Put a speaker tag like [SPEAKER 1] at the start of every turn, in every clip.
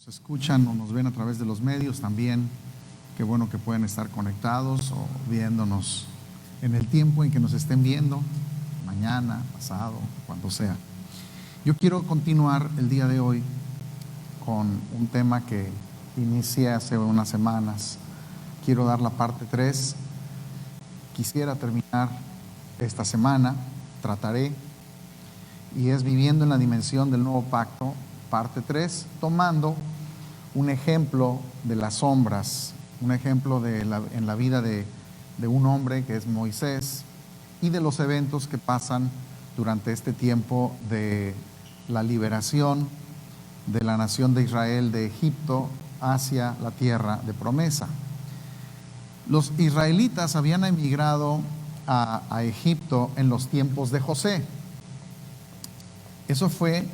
[SPEAKER 1] Nos escuchan o nos ven a través de los medios también. Qué bueno que pueden estar conectados o viéndonos en el tiempo en que nos estén viendo, mañana, pasado, cuando sea. Yo quiero continuar el día de hoy con un tema que inicié hace unas semanas. Quiero dar la parte 3. Quisiera terminar esta semana, trataré, y es viviendo en la dimensión del nuevo pacto, parte 3, tomando un ejemplo de las sombras, un ejemplo en la vida de un hombre que es Moisés y de los eventos que pasan durante este tiempo de la liberación de la nación de Israel de Egipto hacia la tierra de promesa. Los israelitas habían emigrado a Egipto en los tiempos de José. Eso fue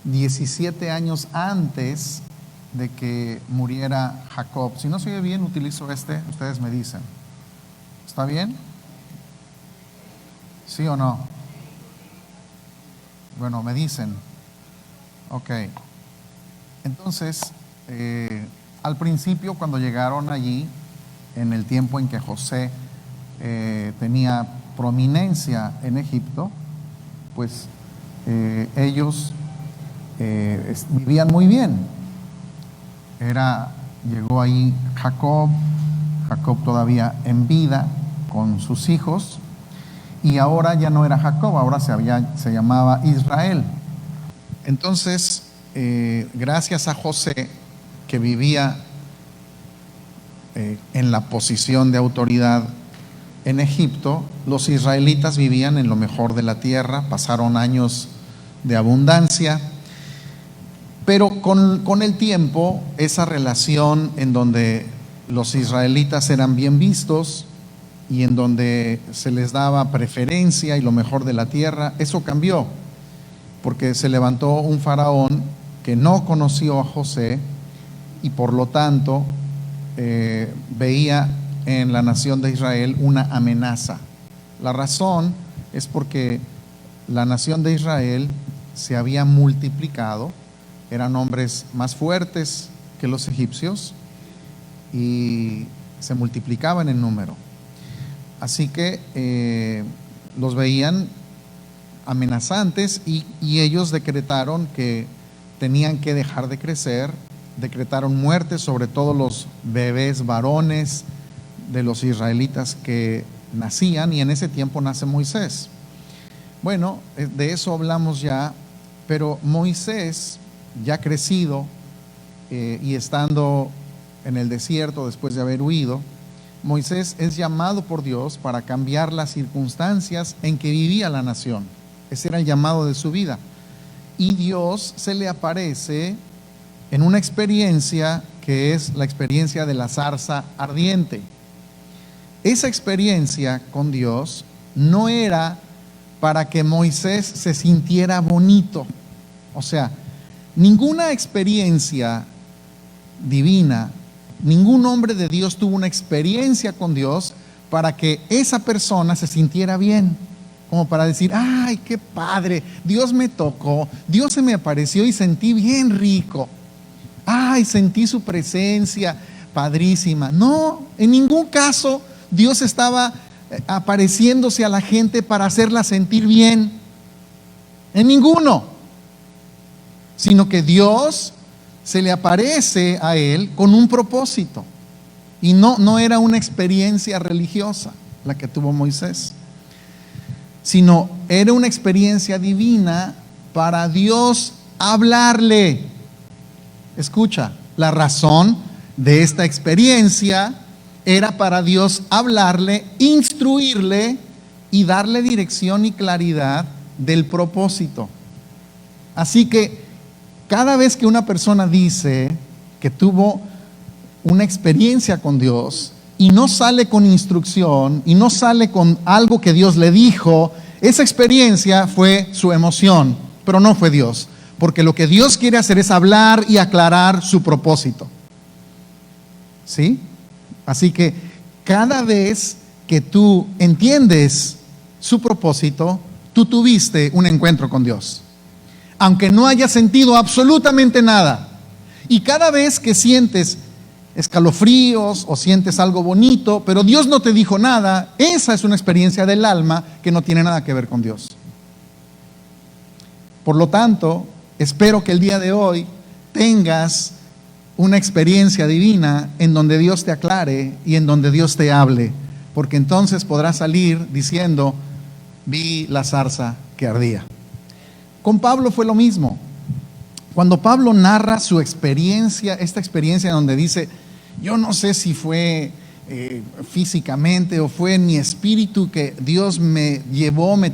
[SPEAKER 1] 17 años antes de que muriera Jacob. Si no se oye bien, utilizo ustedes me dicen. ¿Está bien? ¿Sí o no? Bueno, me dicen. Ok. Entonces, al principio, cuando llegaron allí, en el tiempo en que José tenía prominencia en Egipto, pues ellos vivían muy bien. Llegó ahí Jacob todavía en vida con sus hijos, y ahora ya no era Jacob, ahora se llamaba Israel. Entonces, gracias a José, que vivía en la posición de autoridad en Egipto, los israelitas vivían en lo mejor de la tierra, pasaron años de abundancia. Pero con el tiempo, esa relación en donde los israelitas eran bien vistos y en donde se les daba preferencia y lo mejor de la tierra, eso cambió, porque se levantó un faraón que no conoció a José y por lo tanto veía en la nación de Israel una amenaza. La razón es porque la nación de Israel se había multiplicado. Eran hombres más fuertes que los egipcios y se multiplicaban en número. Así que los veían amenazantes y ellos decretaron que tenían que dejar de crecer. Decretaron muerte sobre todos los bebés varones de los israelitas que nacían, y en ese tiempo nace Moisés. Bueno, de eso hablamos ya, pero Moisés, ya crecido y estando en el desierto después de haber huido, Moisés es llamado por Dios para cambiar las circunstancias en que vivía la nación. Ese era el llamado de su vida. Y Dios se le aparece en una experiencia que es la experiencia de la zarza ardiente. Esa experiencia con Dios no era para que Moisés se sintiera bonito. O sea, ninguna experiencia divina, ningún hombre de Dios tuvo una experiencia con Dios para que esa persona se sintiera bien, como para decir: ay, qué padre, Dios me tocó, Dios se me apareció y sentí bien rico, ay, sentí su presencia padrísima. No, en ningún caso Dios estaba apareciéndose a la gente para hacerla sentir bien, en ninguno. Sino que Dios se le aparece a él con un propósito. Y no era una experiencia religiosa la que tuvo Moisés, sino era una experiencia divina para Dios hablarle. Escucha, la razón de esta experiencia era para Dios hablarle, instruirle y darle dirección y claridad del propósito. Así que cada vez que una persona dice que tuvo una experiencia con Dios y no sale con instrucción y no sale con algo que Dios le dijo, esa experiencia fue su emoción, pero no fue Dios, porque lo que Dios quiere hacer es hablar y aclarar su propósito. ¿Sí? Así que cada vez que tú entiendes su propósito, tú tuviste un encuentro con Dios. Aunque no hayas sentido absolutamente nada, Y cada vez que sientes escalofríos o sientes algo bonito, pero Dios no te dijo nada, esa es una experiencia del alma que no tiene nada que ver con Dios. Por lo tanto, espero que el día de hoy tengas una experiencia divina en donde Dios te aclare y en donde Dios te hable, porque entonces podrás salir diciendo: vi la zarza que ardía. Con Pablo fue lo mismo. Cuando Pablo narra su experiencia, esta experiencia donde dice: yo no sé si fue físicamente o fue en mi espíritu que Dios me llevó, me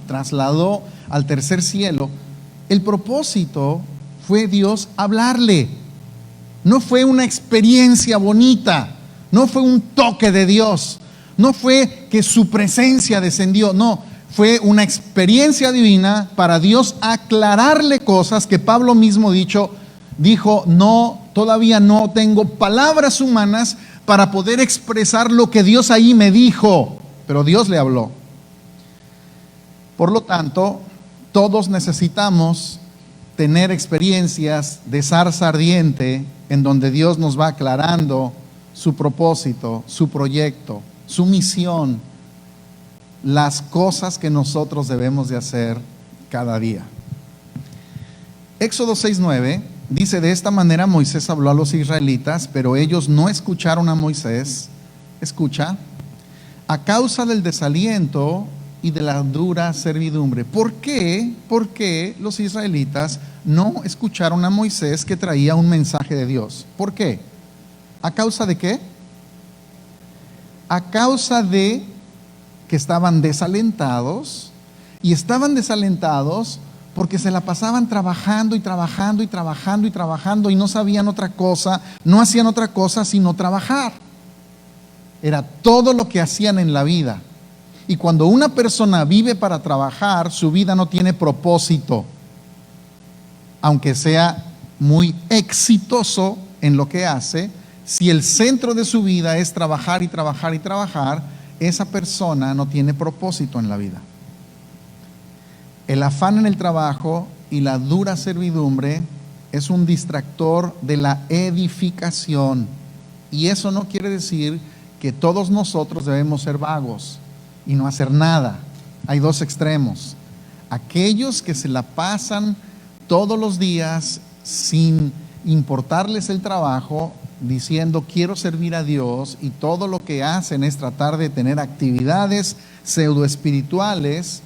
[SPEAKER 1] trasladó al tercer cielo, el propósito fue Dios hablarle. No fue una experiencia bonita, no fue un toque de Dios, no fue que su presencia descendió, no, fue una experiencia divina para Dios aclararle cosas que Pablo mismo dijo: no, todavía no tengo palabras humanas para poder expresar lo que Dios ahí me dijo, pero Dios le habló. Por lo tanto, todos necesitamos tener experiencias de zarza ardiente en donde Dios nos va aclarando su propósito, su proyecto, su misión, las cosas que nosotros debemos de hacer cada día. Éxodo 6:9 dice: de esta manera Moisés habló a los israelitas, pero ellos no escucharon a Moisés, escucha, a causa del desaliento y de la dura servidumbre. ¿Por qué? ¿Por qué los israelitas no escucharon a Moisés, que traía un mensaje de Dios? ¿Por qué? ¿A causa de qué? A causa de que estaban desalentados, y estaban desalentados porque se la pasaban trabajando y trabajando y trabajando y trabajando y no sabían otra cosa, no hacían otra cosa sino trabajar. Era todo lo que hacían en la vida. Y cuando una persona vive para trabajar, su vida no tiene propósito. Aunque sea muy exitoso en lo que hace, si el centro de su vida es trabajar y trabajar y trabajar, esa persona no tiene propósito en la vida. El afán en el trabajo y la dura servidumbre es un distractor de la edificación. Y eso no quiere decir que todos nosotros debemos ser vagos y no hacer nada. Hay dos extremos: aquellos que se la pasan todos los días sin importarles el trabajo, diciendo quiero servir a Dios, y todo lo que hacen es tratar de tener actividades pseudoespirituales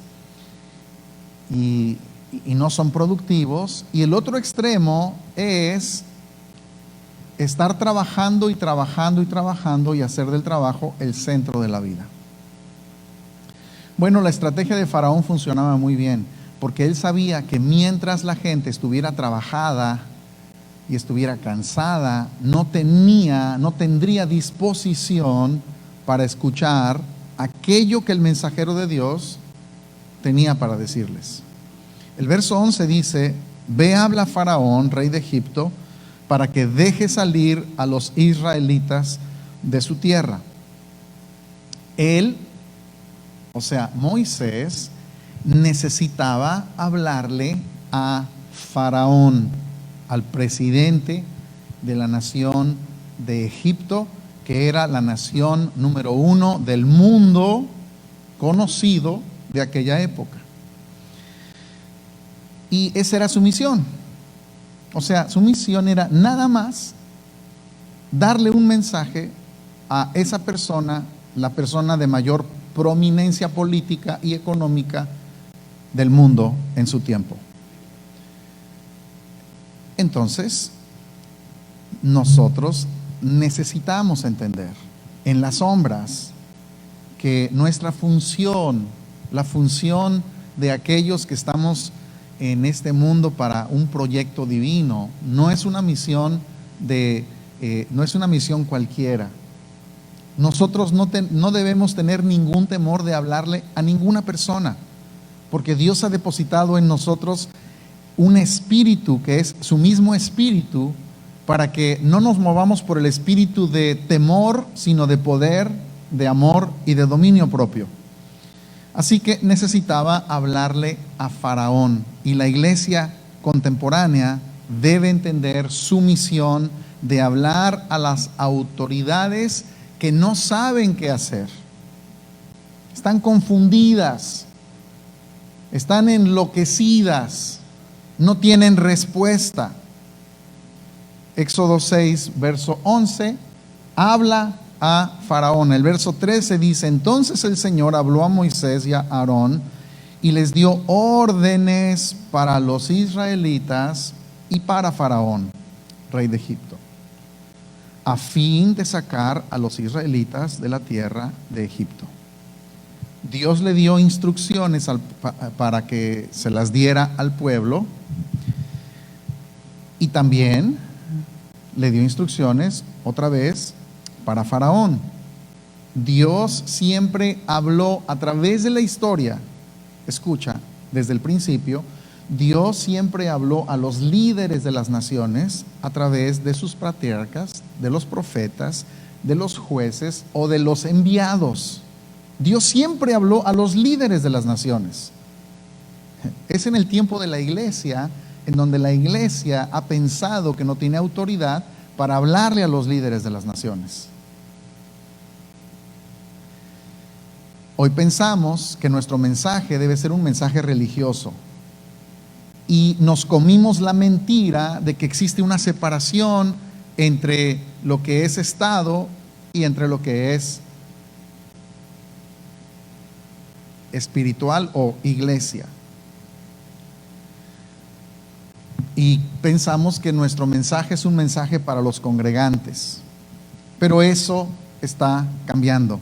[SPEAKER 1] y no son productivos. Y el otro extremo es estar trabajando y trabajando y trabajando y hacer del trabajo el centro de la vida. Bueno, la estrategia de Faraón funcionaba muy bien, porque él sabía que mientras la gente estuviera trabajada y estuviera cansada, no tendría disposición para escuchar aquello que el mensajero de Dios tenía para decirles. El verso 11 dice: ve, habla a Faraón, rey de Egipto, para que deje salir a los israelitas de su tierra. Él, o sea, Moisés, necesitaba hablarle a Faraón, al presidente de la nación de Egipto, que era la nación número 1 del mundo conocido de aquella época. Y esa era su misión. O sea, su misión era nada más darle un mensaje a esa persona, la persona de mayor prominencia política y económica del mundo en su tiempo. Entonces, nosotros necesitamos entender en las sombras que nuestra función, la función de aquellos que estamos en este mundo para un proyecto divino, no es una misión no es una misión cualquiera. Nosotros no debemos tener ningún temor de hablarle a ninguna persona, porque Dios ha depositado en nosotros un espíritu que es su mismo espíritu, para que no nos movamos por el espíritu de temor, sino de poder, de amor y de dominio propio. Así que necesitaba hablarle a Faraón, y la iglesia contemporánea debe entender su misión de hablar a las autoridades que no saben qué hacer. Están confundidas, están enloquecidas, no tienen respuesta. Éxodo 6, verso 11, habla a Faraón. El verso 13 dice: entonces el Señor habló a Moisés y a Aarón y les dio órdenes para los israelitas y para Faraón, rey de Egipto, a fin de sacar a los israelitas de la tierra de Egipto. Dios le dio instrucciones para que se las diera al pueblo, y también le dio instrucciones otra vez para Faraón. Dios siempre habló a través de la historia. Escucha, desde el principio, Dios siempre habló a los líderes de las naciones a través de sus patriarcas, de los profetas, de los jueces o de los enviados. Dios siempre habló a los líderes de las naciones. Es en el tiempo de la iglesia en donde la iglesia ha pensado que no tiene autoridad para hablarle a los líderes de las naciones. Hoy pensamos que nuestro mensaje debe ser un mensaje religioso, y nos comimos la mentira de que existe una separación entre lo que es Estado y entre lo que es espiritual o iglesia. Y pensamos que nuestro mensaje es un mensaje para los congregantes, pero eso está cambiando,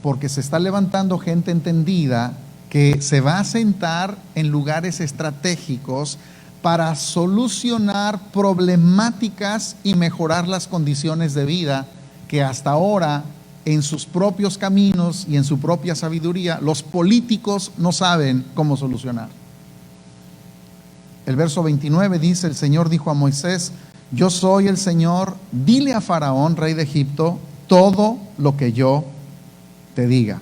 [SPEAKER 1] porque se está levantando gente entendida que se va a sentar en lugares estratégicos para solucionar problemáticas y mejorar las condiciones de vida que hasta ahora, en sus propios caminos y en su propia sabiduría, los políticos no saben cómo solucionar. El verso 29 dice: el Señor dijo a Moisés: yo soy el Señor, dile a Faraón, rey de Egipto, todo lo que yo te diga.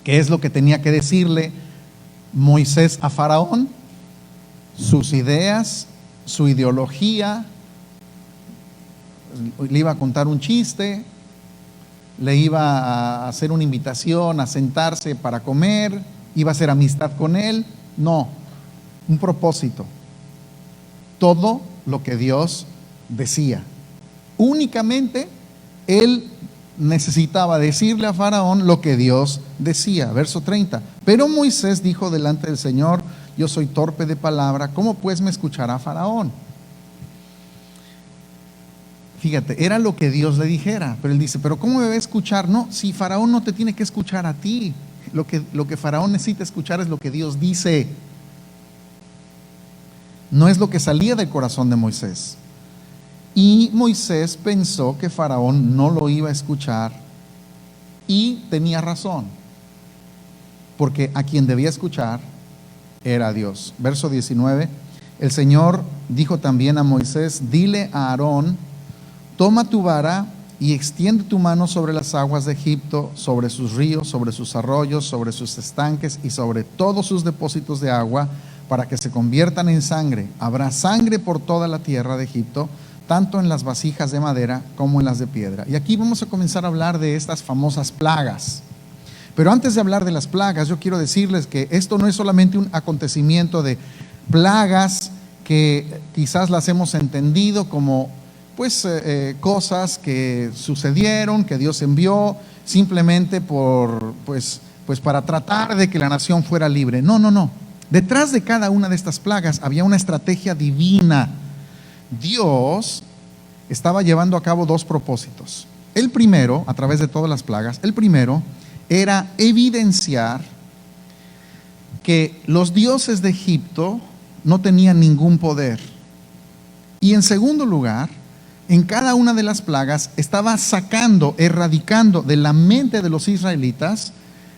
[SPEAKER 1] ¿Qué es lo que tenía que decirle Moisés a Faraón? Sus ideas, su ideología. Le iba a contar un chiste, le iba a hacer una invitación a sentarse para comer, iba a hacer amistad con él. No, un propósito. Todo lo que Dios decía. Únicamente él necesitaba decirle a Faraón lo que Dios decía. Verso 30. Pero Moisés dijo delante del Señor: yo soy torpe de palabra, ¿cómo pues me escuchará Faraón? Fíjate, era lo que Dios le dijera, pero él dice: pero ¿cómo me va a escuchar? No, si Faraón no te tiene que escuchar a ti, lo que Faraón necesita escuchar es lo que Dios dice. No es lo que salía del corazón de Moisés. Y Moisés pensó que Faraón no lo iba a escuchar, y tenía razón, porque a quien debía escuchar era Dios. Verso 19. El Señor dijo también a Moisés: dile a Aarón: toma tu vara y extiende tu mano sobre las aguas de Egipto, sobre sus ríos, sobre sus arroyos, sobre sus estanques y sobre todos sus depósitos de agua, para que se conviertan en sangre. Habrá sangre por toda la tierra de Egipto, tanto en las vasijas de madera como en las de piedra. Y aquí vamos a comenzar a hablar de estas famosas plagas. Pero antes de hablar de las plagas, yo quiero decirles que esto no es solamente un acontecimiento de plagas que quizás las hemos entendido como cosas que sucedieron, que Dios envió simplemente para tratar de que la nación fuera libre. No. Detrás de cada una de estas plagas había una estrategia divina. Dios estaba llevando a cabo dos propósitos. El primero, a través de todas las plagas, el primero era evidenciar que los dioses de Egipto no tenían ningún poder. Y en segundo lugar, en cada una de las plagas estaba sacando, erradicando de la mente de los israelitas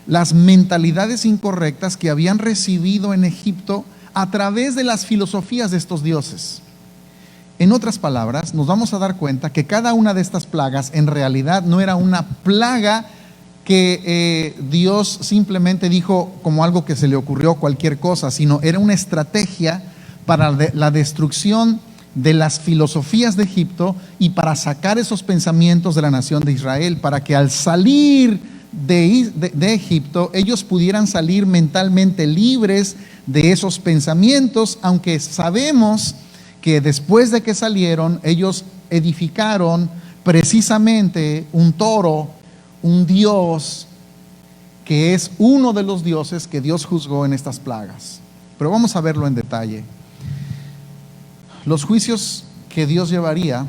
[SPEAKER 1] las mentalidades incorrectas que habían recibido en Egipto a través de las filosofías de estos dioses. En otras palabras, nos vamos a dar cuenta que cada una de estas plagas en realidad no era una plaga que Dios simplemente dijo como algo que se le ocurrió cualquier cosa, sino era una estrategia para la destrucción de las filosofías de Egipto y para sacar esos pensamientos de la nación de Israel, para que al salir de Egipto ellos pudieran salir mentalmente libres de esos pensamientos, aunque sabemos que después de que salieron ellos edificaron precisamente un toro, un dios que es uno de los dioses que Dios juzgó en estas plagas. Pero vamos a verlo en detalle. Los juicios que Dios llevaría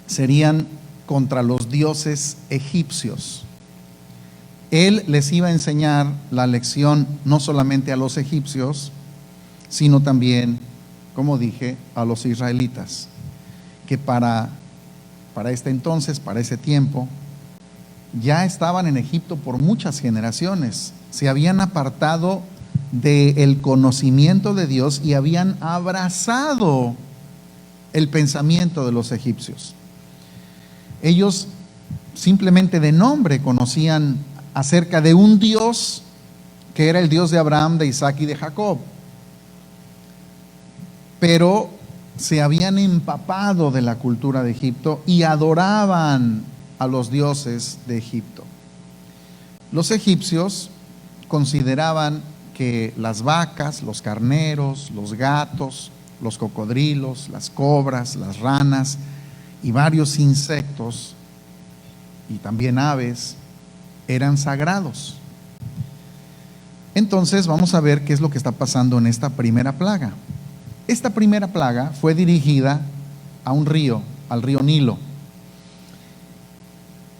[SPEAKER 1] serían contra los dioses egipcios. Él les iba a enseñar la lección no solamente a los egipcios, sino también, como dije, a los israelitas, que para este entonces, para ese tiempo, ya estaban en Egipto por muchas generaciones. Se habían apartado del conocimiento de Dios y habían abrazado el pensamiento de los egipcios. Ellos simplemente de nombre conocían acerca de un Dios que era el Dios de Abraham, de Isaac y de Jacob, pero se habían empapado de la cultura de Egipto y adoraban a los dioses de Egipto. Los egipcios consideraban que las vacas, los carneros, los gatos, los cocodrilos, las cobras, las ranas y varios insectos y también aves eran sagrados. Entonces vamos a ver qué es lo que está pasando en esta primera plaga. Esta primera plaga fue dirigida a un río, al río Nilo,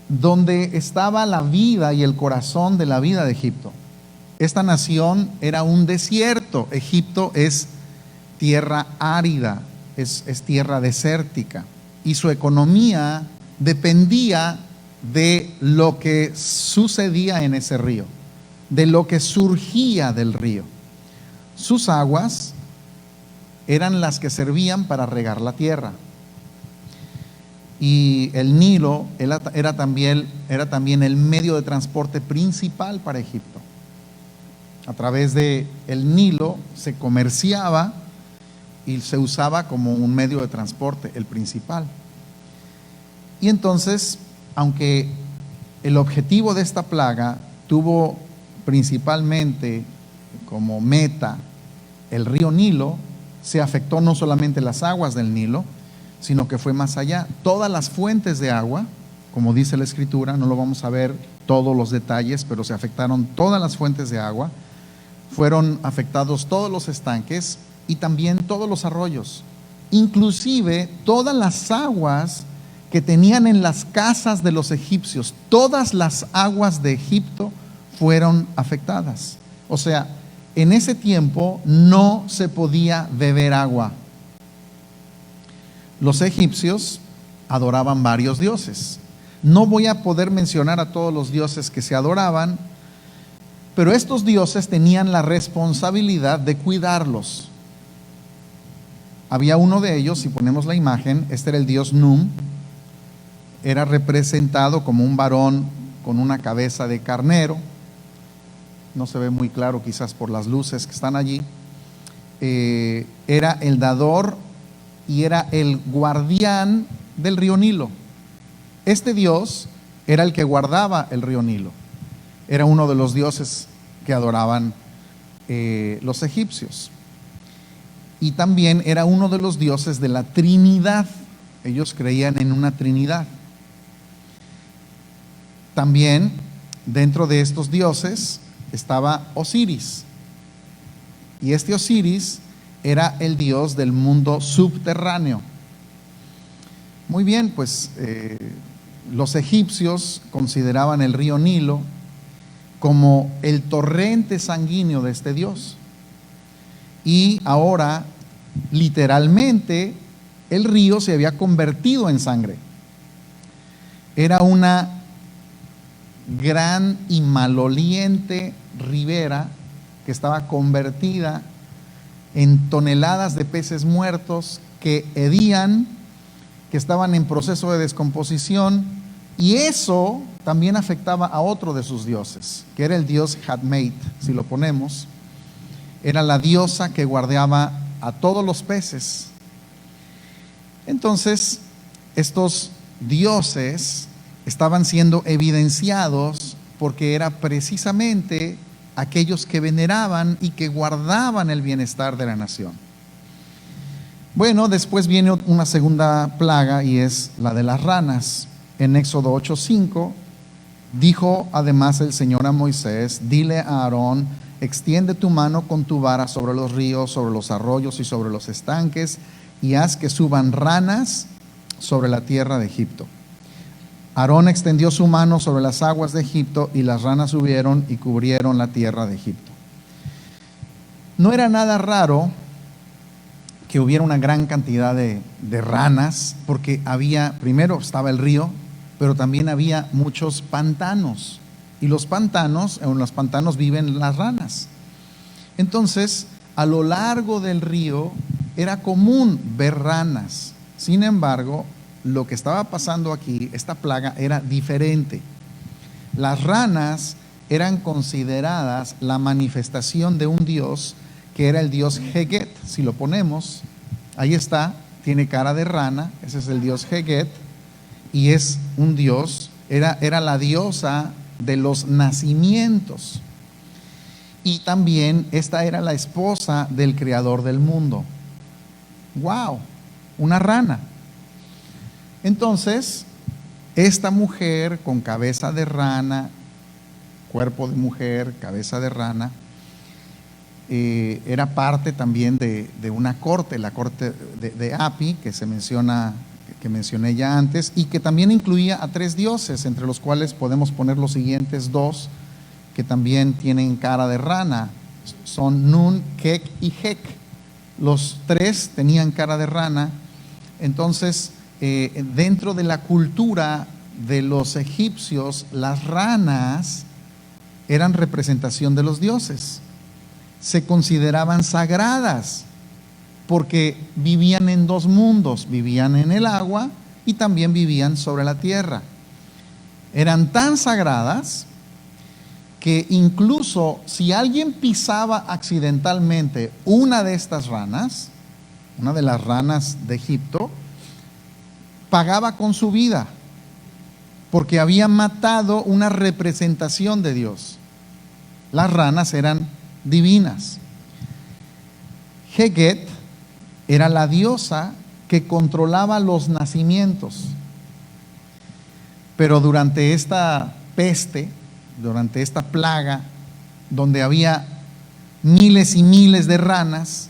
[SPEAKER 1] donde estaba la vida y el corazón de la vida de Egipto. Esta nación era un desierto. Egipto es tierra árida, es tierra desértica, y su economía dependía de lo que sucedía en ese río, de lo que surgía del río. Sus aguas eran las que servían para regar la tierra. Y el Nilo era también el medio de transporte principal para Egipto. A través de el Nilo se comerciaba y se usaba como un medio de transporte, el principal. Y entonces, aunque el objetivo de esta plaga tuvo principalmente como meta el río Nilo, se afectó no solamente las aguas del Nilo, sino que fue más allá. Todas las fuentes de agua, como dice la Escritura, no lo vamos a ver todos los detalles, pero se afectaron todas las fuentes de agua, fueron afectados todos los estanques y también todos los arroyos, inclusive todas las aguas que tenían en las casas de los egipcios. Todas las aguas de Egipto fueron afectadas. O sea, en ese tiempo no se podía beber agua. Los egipcios adoraban varios dioses. No voy a poder mencionar a todos los dioses que se adoraban, pero estos dioses tenían la responsabilidad de cuidarlos. Había uno de ellos, si ponemos la imagen, este era el dios Num. Era representado como un varón con una cabeza de carnero. No se ve muy claro quizás por las luces que están allí. Era el dador y era el guardián del río Nilo. Este dios era el que guardaba el río Nilo. Era uno de los dioses que adoraban los egipcios. Y también era uno de los dioses de la Trinidad. Ellos creían en una Trinidad. También dentro de estos dioses estaba Osiris. Y este Osiris era el dios del mundo subterráneo. Muy bien, pues los egipcios consideraban el río Nilo como el torrente sanguíneo de este dios. Y ahora, literalmente, el río se había convertido en sangre. Era una gran y maloliente ribera que estaba convertida en toneladas de peces muertos que hedían, que estaban en proceso de descomposición, y eso también afectaba a otro de sus dioses, que era el dios Hatmate. Si lo ponemos, era la diosa que guardaba a todos los peces. Entonces, estos dioses estaban siendo evidenciados porque era precisamente aquellos que veneraban y que guardaban el bienestar de la nación. Bueno, después viene una segunda plaga y es la de las ranas. En Éxodo 8:5 dijo además el Señor a Moisés: dile a Aarón, extiende tu mano con tu vara sobre los ríos, sobre los arroyos y sobre los estanques, y haz que suban ranas sobre la tierra de Egipto. Aarón extendió su mano sobre las aguas de Egipto, y las ranas subieron y cubrieron la tierra de Egipto. No era nada raro que hubiera una gran cantidad de ranas, porque primero estaba el río, pero también había muchos pantanos, y en los pantanos viven las ranas. Entonces, a lo largo del río era común ver ranas. Sin embargo, lo que estaba pasando aquí, esta plaga, era diferente. Las ranas eran consideradas la manifestación de un dios que era el dios Heget. Si lo ponemos, ahí está, tiene cara de rana, ese es el dios Heget, y es un dios, era la diosa de los nacimientos. Y también esta era la esposa del creador del mundo. ¡Wow! Una rana. Entonces, esta mujer con cabeza de rana, cuerpo de mujer, cabeza de rana, era parte también de una corte, la corte de Api, que mencioné ya antes, y que también incluía a 3 dioses, entre los cuales podemos poner los siguientes 2, que también tienen cara de rana. Son Nun, Kek y Hek. Los 3 tenían cara de rana. Entonces, dentro de la cultura de los egipcios, las ranas eran representación de los dioses. Se consideraban sagradas porque vivían en 2 mundos, vivían en el agua y también vivían sobre la tierra. Eran tan sagradas que incluso si alguien pisaba accidentalmente una de estas ranas, una de las ranas de Egipto, pagaba con su vida, porque había matado una representación de Dios. Las ranas eran divinas. Heget era la diosa que controlaba los nacimientos. Pero durante esta peste, durante esta plaga, donde había miles y miles de ranas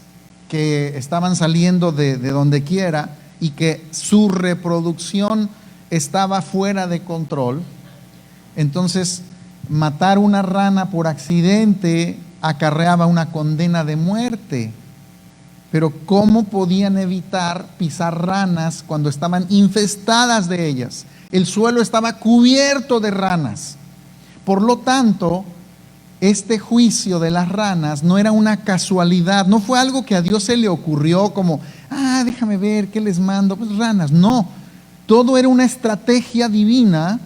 [SPEAKER 1] que estaban saliendo de donde quiera y que su reproducción estaba fuera de control, entonces matar una rana por accidente acarreaba una condena de muerte. Pero ¿cómo podían evitar pisar ranas cuando estaban infestadas de ellas? El suelo estaba cubierto de ranas. Por lo tanto, este juicio de las ranas no era una casualidad, no fue algo que a Dios se le ocurrió como, déjame ver, ¿qué les mando? Pues ranas. No, todo era una estrategia divina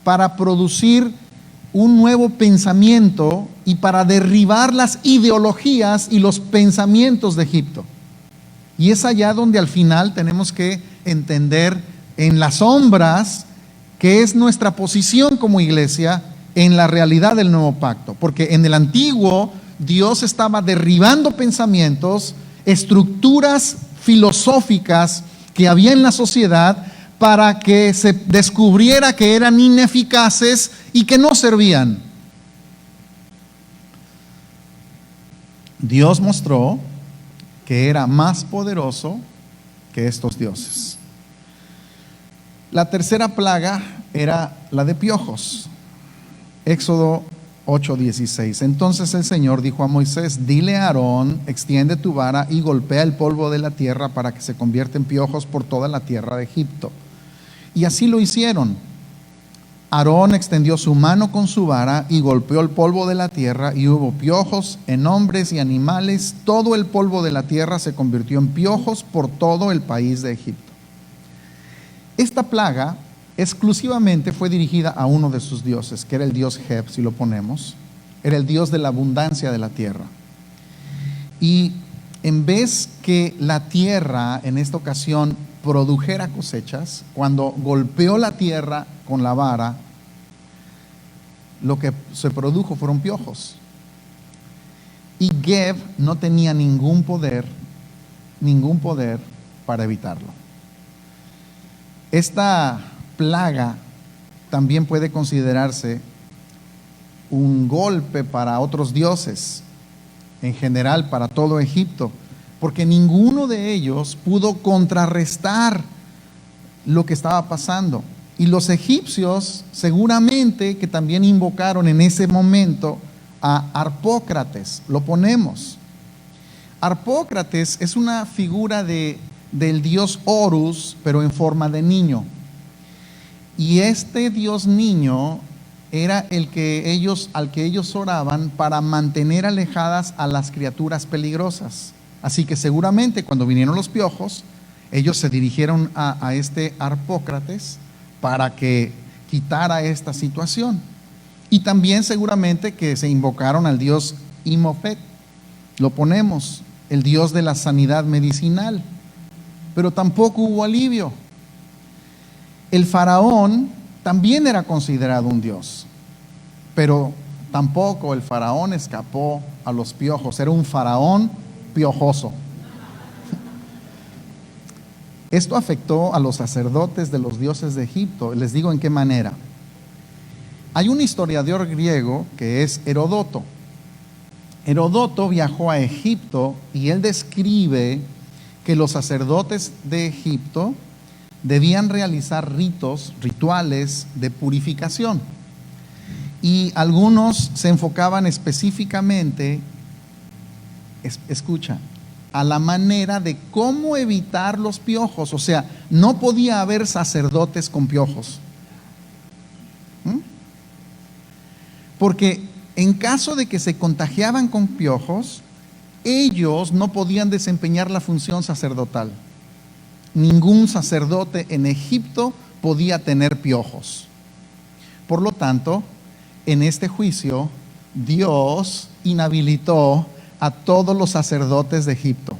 [SPEAKER 1] para producir un nuevo pensamiento y para derribar las ideologías y los pensamientos de Egipto. Y es allá donde al final tenemos que entender en las sombras que es nuestra posición como iglesia en la realidad del nuevo pacto. Porque en el antiguo Dios estaba derribando pensamientos, estructuras filosóficas que había en la sociedad para que se descubriera que eran ineficaces y que no servían. Dios mostró que era más poderoso que estos dioses. La tercera plaga era la de piojos. Éxodo 8:16. Entonces el Señor dijo a Moisés: dile a Aarón, extiende tu vara y golpea el polvo de la tierra para que se convierta en piojos por toda la tierra de Egipto. Y así lo hicieron. Aarón extendió su mano con su vara y golpeó el polvo de la tierra, y hubo piojos en hombres y animales. Todo el polvo de la tierra se convirtió en piojos por todo el país de Egipto. Esta plaga exclusivamente fue dirigida a uno de sus dioses, que era el dios Heb, si lo ponemos. Era el dios de la abundancia de la tierra. Y en vez que la tierra en esta ocasión produjera cosechas, cuando golpeó la tierra con la vara, lo que se produjo fueron piojos. Y Geb no tenía ningún poder para evitarlo. Esta plaga también puede considerarse un golpe para otros dioses, en general para todo Egipto, porque ninguno de ellos pudo contrarrestar lo que estaba pasando. Y los egipcios seguramente que también invocaron en ese momento a Harpócrates. Lo ponemos. Harpócrates es una figura del dios Horus, pero en forma de niño. Y este dios niño era al que ellos oraban para mantener alejadas a las criaturas peligrosas. Así que seguramente cuando vinieron los piojos, ellos se dirigieron a este Harpócrates para que quitara esta situación. Y también seguramente que se invocaron al dios Imhotep. Lo ponemos, el dios de la sanidad medicinal. Pero tampoco hubo alivio. El faraón también era considerado un dios, pero tampoco el faraón escapó a los piojos. Era un faraón piojoso. Esto afectó a los sacerdotes de los dioses de Egipto. Les digo en qué manera. Hay un historiador griego que es Herodoto. Herodoto viajó a Egipto y él describe que los sacerdotes de Egipto debían realizar rituales de purificación. Y algunos se enfocaban específicamente, escucha, a la manera de cómo evitar los piojos. O sea, no podía haber sacerdotes con piojos. Porque en caso de que se contagiaban con piojos, ellos no podían desempeñar la función sacerdotal. Ningún sacerdote en Egipto podía tener piojos. Por lo tanto, en este juicio, Dios inhabilitó a todos los sacerdotes de Egipto.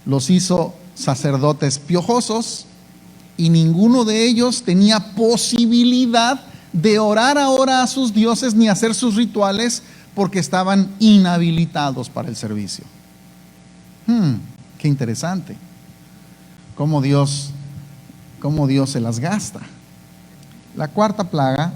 [SPEAKER 1] Los hizo sacerdotes piojosos y ninguno de ellos tenía posibilidad de orar ahora a sus dioses ni hacer sus rituales porque estaban inhabilitados para el servicio. Qué interesante. Cómo Dios se las gasta. La cuarta plaga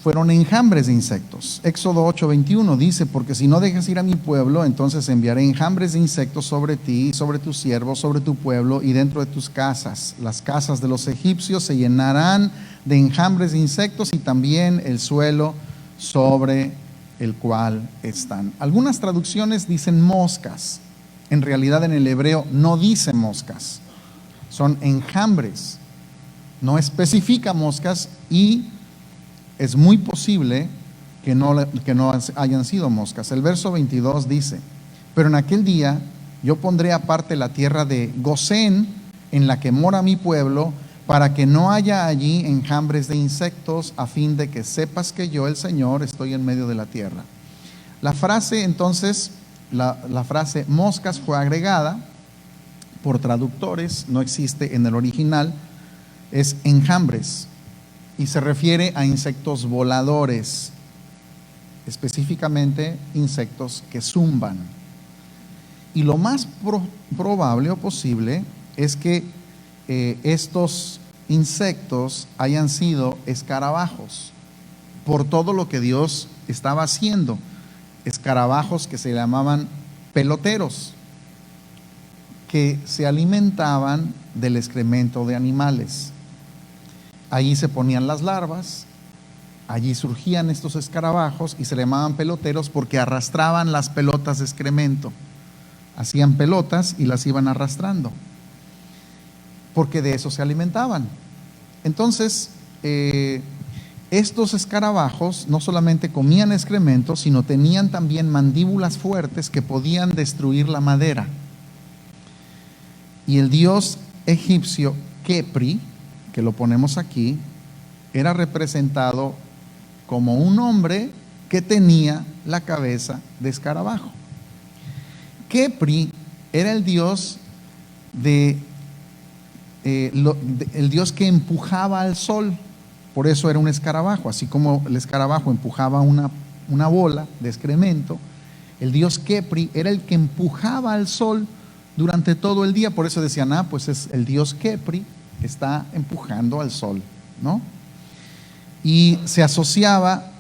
[SPEAKER 1] fueron enjambres de insectos. Éxodo 8:21 dice: porque si no dejas ir a mi pueblo, entonces enviaré enjambres de insectos sobre ti, sobre tus siervos, sobre tu pueblo y dentro de tus casas. Las casas de los egipcios se llenarán de enjambres de insectos y también el suelo sobre el cual están. Algunas traducciones dicen moscas. En realidad en el hebreo no dice moscas, son enjambres. No especifica moscas y es muy posible que no hayan sido moscas. El verso 22 dice: pero en aquel día yo pondré aparte la tierra de Gosén, en la que mora mi pueblo, para que no haya allí enjambres de insectos, a fin de que sepas que yo, el Señor, estoy en medio de la tierra. La frase entonces, la frase moscas fue agregada por traductores, no existe en el original, es enjambres. Y se refiere a insectos voladores, específicamente insectos que zumban. Y lo más probable o posible es que estos insectos hayan sido escarabajos, por todo lo que Dios estaba haciendo. Escarabajos que se llamaban peloteros, que se alimentaban del excremento de animales. Allí se ponían las larvas, allí surgían estos escarabajos y se le llamaban peloteros porque arrastraban las pelotas de excremento. Hacían pelotas y las iban arrastrando, porque de eso se alimentaban. Entonces, estos escarabajos no solamente comían excremento, sino tenían también mandíbulas fuertes que podían destruir la madera. Y el dios egipcio Khepri, que lo ponemos aquí, era representado como un hombre que tenía la cabeza de escarabajo. Kepri era el dios el dios que empujaba al sol. Por eso era un escarabajo. Así como el escarabajo empujaba una bola de excremento, el dios Kepri era el que empujaba al sol durante todo el día. Por eso decían, pues es el dios Kepri que está empujando al sol, ¿no? Y se asociaba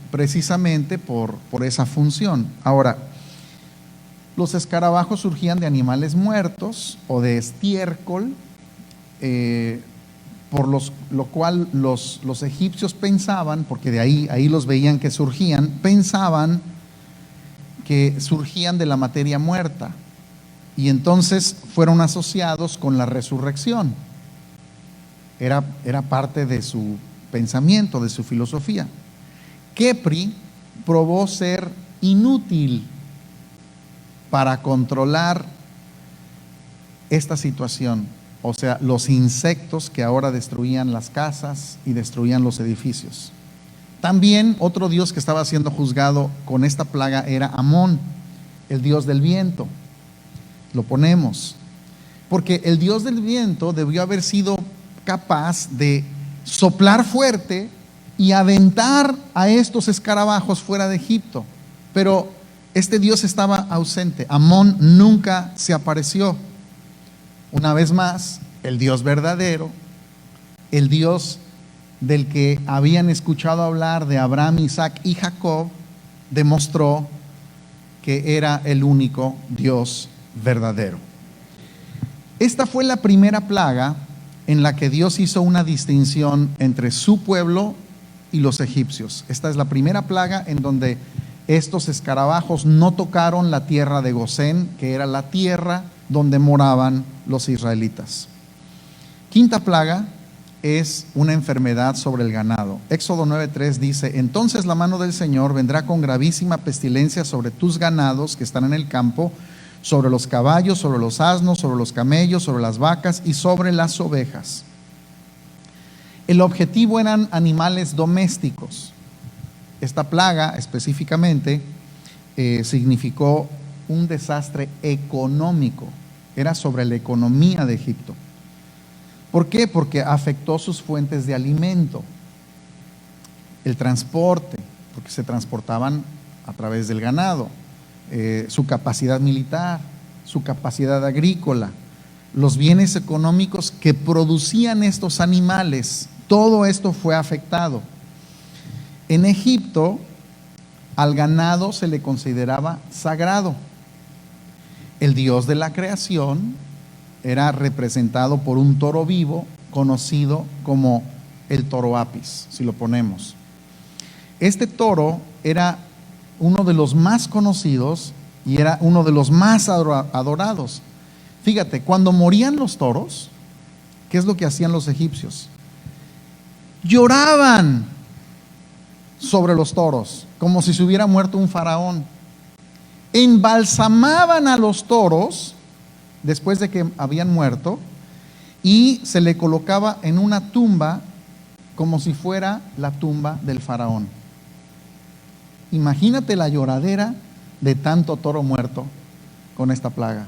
[SPEAKER 1] precisamente por esa función. Ahora, los escarabajos surgían de animales muertos o de estiércol, por lo cual los egipcios pensaban, porque de ahí los veían que surgían, pensaban que surgían de la materia muerta, y entonces fueron asociados con la resurrección. Era parte de su pensamiento, de su filosofía. Kepri probó ser inútil para controlar esta situación, o sea, los insectos que ahora destruían las casas y destruían los edificios. También otro dios que estaba siendo juzgado con esta plaga era Amón, el dios del viento. Lo ponemos, porque el dios del viento debió haber sido capaz de soplar fuerte y aventar a estos escarabajos fuera de Egipto, pero este dios estaba ausente. Amón nunca se apareció. Una vez más, el Dios verdadero, el Dios del que habían escuchado hablar de Abraham, Isaac y Jacob, demostró que era el único Dios verdadero. Esta fue la primera plaga en la que Dios hizo una distinción entre su pueblo y los egipcios. Esta es la primera plaga en donde estos escarabajos no tocaron la tierra de Gosén, que era la tierra donde moraban los israelitas. Quinta plaga es una enfermedad sobre el ganado. Éxodo 9:3 dice: entonces la mano del Señor vendrá con gravísima pestilencia sobre tus ganados que están en el campo, sobre los caballos, sobre los asnos, sobre los camellos, sobre las vacas y sobre las ovejas. El objetivo eran animales domésticos. Esta plaga específicamente significó un desastre económico. Era sobre la economía de Egipto. ¿Por qué? Porque afectó sus fuentes de alimento, el transporte, porque se transportaban a través del ganado, su capacidad militar, su capacidad agrícola, los bienes económicos que producían estos animales. Todo esto fue afectado. En Egipto, al ganado se le consideraba sagrado. El dios de la creación era representado por un toro vivo conocido como el toro Apis, si lo ponemos. Este toro era uno de los más conocidos y era uno de los más adorados. Fíjate, cuando morían los toros, ¿qué es lo que hacían los egipcios? Lloraban sobre los toros, como si se hubiera muerto un faraón. Embalsamaban a los toros después de que habían muerto y se le colocaba en una tumba como si fuera la tumba del faraón. Imagínate la lloradera de tanto toro muerto con esta plaga.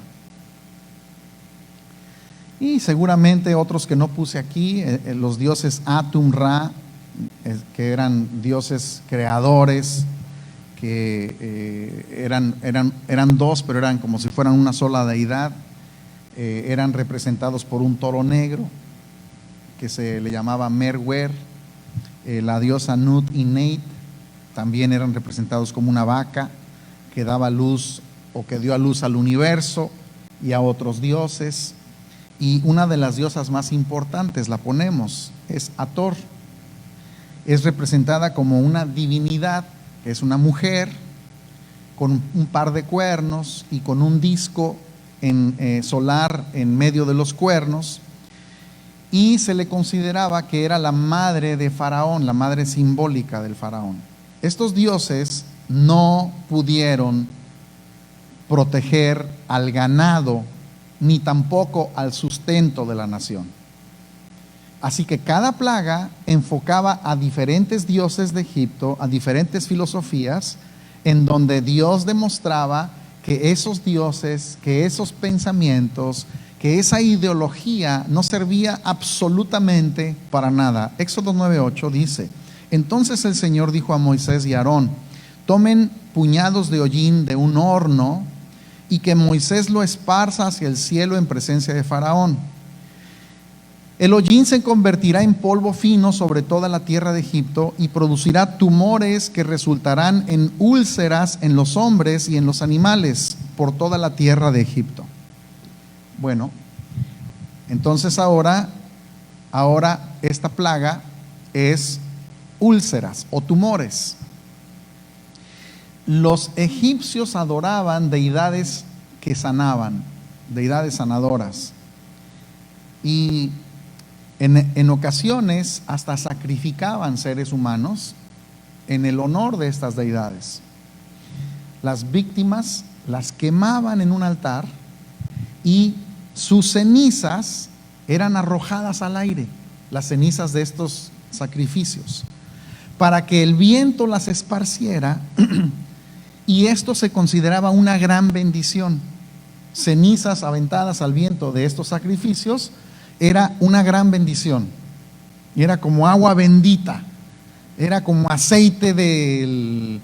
[SPEAKER 1] Y seguramente otros que no puse aquí, los dioses Atum, Ra, que eran dioses creadores, que eran dos, pero eran como si fueran una sola deidad. Eran representados por un toro negro que se le llamaba Merwer. La diosa Nut y Neit también eran representados como una vaca que daba luz o que dio a luz al universo y a otros dioses. Y una de las diosas más importantes, la ponemos, es Hathor. Es representada como una divinidad, que es una mujer con un par de cuernos y con un disco solar en medio de los cuernos, y se le consideraba que era la madre de Faraón, la madre simbólica del Faraón. Estos dioses no pudieron proteger al ganado ni tampoco al sustento de la nación. Así que cada plaga enfocaba a diferentes dioses de Egipto, a diferentes filosofías, en donde Dios demostraba que esos dioses, que esos pensamientos, que esa ideología no servía absolutamente para nada. Éxodo 9:8 dice: entonces el Señor dijo a Moisés y a Aarón: tomen puñados de hollín de un horno y que Moisés lo esparza hacia el cielo en presencia de Faraón. El hollín se convertirá en polvo fino sobre toda la tierra de Egipto y producirá tumores que resultarán en úlceras en los hombres y en los animales por toda la tierra de Egipto. Bueno, entonces ahora esta plaga es úlceras o tumores. Los egipcios adoraban deidades que sanaban, deidades sanadoras. Y en ocasiones hasta sacrificaban seres humanos en el honor de estas deidades. Las víctimas las quemaban en un altar y sus cenizas eran arrojadas al aire, las cenizas de estos sacrificios, para que el viento las esparciera, y esto se consideraba una gran bendición. Cenizas aventadas al viento de estos sacrificios era una gran bendición, era como agua bendita, era como aceite de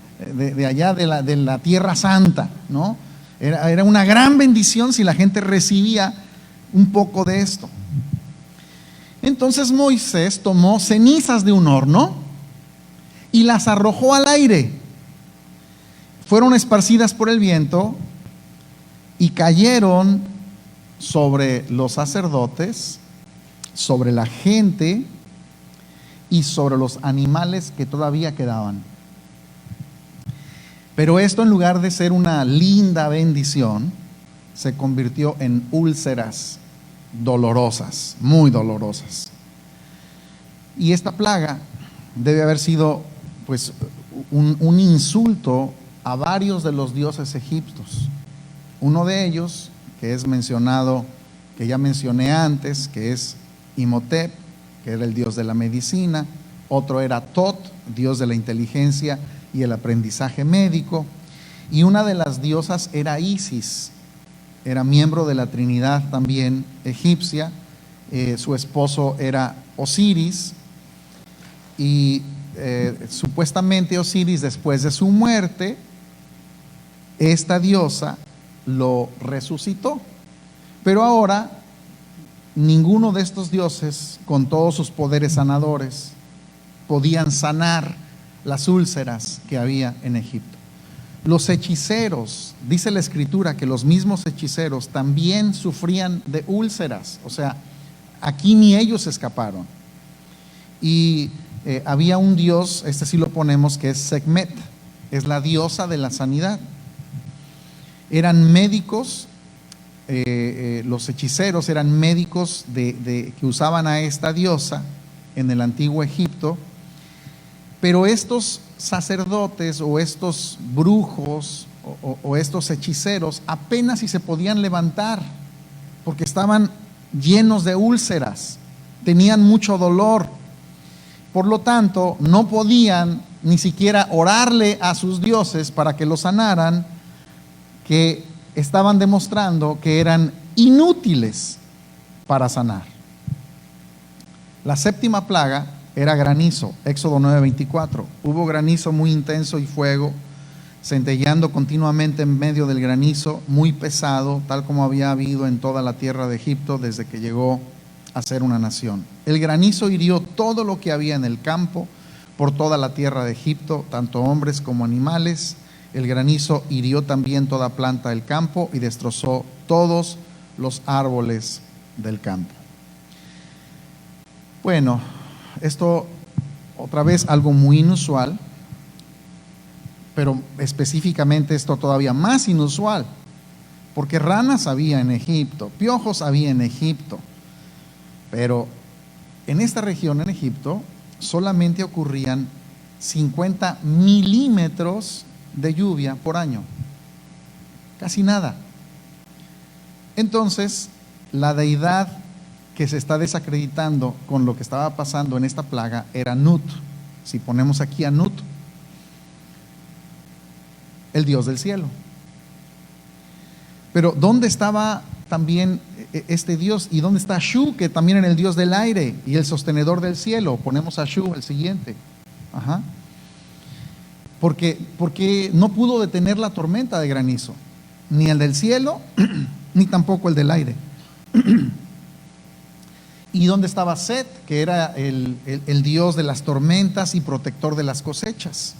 [SPEAKER 1] allá de la tierra santa, ¿no? Era una gran bendición si la gente recibía un poco de esto. Entonces Moisés tomó cenizas de un horno y las arrojó al aire. Fueron esparcidas por el viento y cayeron sobre los sacerdotes, sobre la gente y sobre los animales que todavía quedaban. Pero esto, en lugar de ser una linda bendición, se convirtió en úlceras dolorosas, muy dolorosas. Y esta plaga debe haber sido pues un insulto a varios de los dioses egipcios. Uno de ellos, que es mencionado, que ya mencioné antes, que es Imhotep, que era el dios de la medicina. Otro era Tot, dios de la inteligencia y el aprendizaje médico. Y una de las diosas era Isis, era miembro de la Trinidad también egipcia. Su esposo era Osiris, y supuestamente Osiris, después de su muerte, esta diosa lo resucitó. Pero ahora ninguno de estos dioses, con todos sus poderes sanadores, podían sanar las úlceras que había en Egipto. Los hechiceros, dice la Escritura que los mismos hechiceros también sufrían de úlceras. O sea, aquí ni ellos escaparon. Y había un dios, este sí lo ponemos, que es Sekhmet, es la diosa de la sanidad. Eran médicos, los hechiceros eran médicos que usaban a esta diosa en el antiguo Egipto. Pero estos sacerdotes o estos brujos o estos hechiceros apenas si se podían levantar, porque estaban llenos de úlceras, tenían mucho dolor. Por lo tanto, no podían ni siquiera orarle a sus dioses para que los sanaran, que estaban demostrando que eran inútiles para sanar. La séptima plaga era granizo. Éxodo 9:24. Hubo granizo muy intenso y fuego centelleando continuamente en medio del granizo, muy pesado, tal como había habido en toda la tierra de Egipto desde que llegó a ser una nación. El granizo hirió todo lo que había en el campo por toda la tierra de Egipto, tanto hombres como animales. El granizo hirió también toda planta del campo y destrozó todos los árboles del campo. Bueno, esto otra vez algo muy inusual, pero específicamente esto todavía más inusual, porque ranas había en Egipto, piojos había en Egipto, pero en esta región en Egipto solamente ocurrían 50 milímetros de lluvia por año, casi nada. Entonces, la deidad que se está desacreditando con lo que estaba pasando en esta plaga era Nut. Si ponemos aquí a Nut, el dios del cielo. Pero ¿dónde estaba también este Dios? ¿Y dónde está Shu, que también era el Dios del aire y el sostenedor del cielo? Ponemos a Shu, el siguiente. Ajá. Porque no pudo detener la tormenta de granizo, ni el del cielo, ni tampoco el del aire. ¿Y dónde estaba Set, que era el Dios de las tormentas y protector de las cosechas?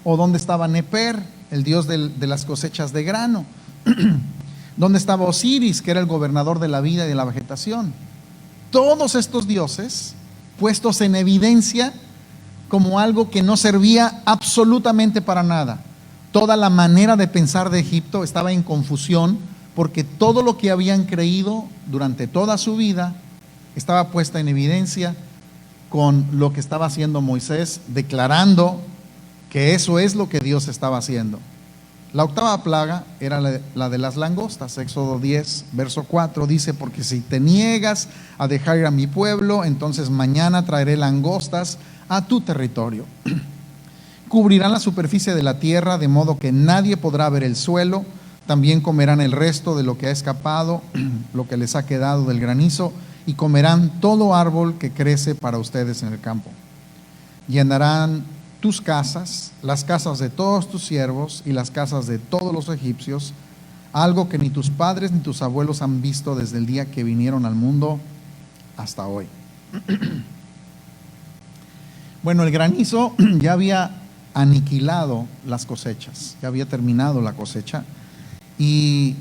[SPEAKER 1] ¿O dónde estaba Neper, el Dios de las cosechas de grano? ¿Dónde estaba Osiris, que era el gobernador de la vida y de la vegetación? Todos estos dioses puestos en evidencia como algo que no servía absolutamente para nada. Toda la manera de pensar de Egipto estaba en confusión, porque todo lo que habían creído durante toda su vida estaba puesta en evidencia con lo que estaba haciendo Moisés, declarando que eso es lo que Dios estaba haciendo. La octava plaga era la de las langostas. Éxodo 10, verso 4 dice: porque si te niegas a dejar ir a mi pueblo, entonces mañana traeré langostas a tu territorio. Cubrirán la superficie de la tierra, de modo que nadie podrá ver el suelo. También comerán el resto de lo que ha escapado, lo que les ha quedado del granizo, y comerán todo árbol que crece para ustedes en el campo. Llenarán tus casas, las casas de todos tus siervos y las casas de todos los egipcios, algo que ni tus padres ni tus abuelos han visto desde el día que vinieron al mundo hasta hoy. Bueno, el granizo ya había aniquilado las cosechas, ya había terminado la cosecha, y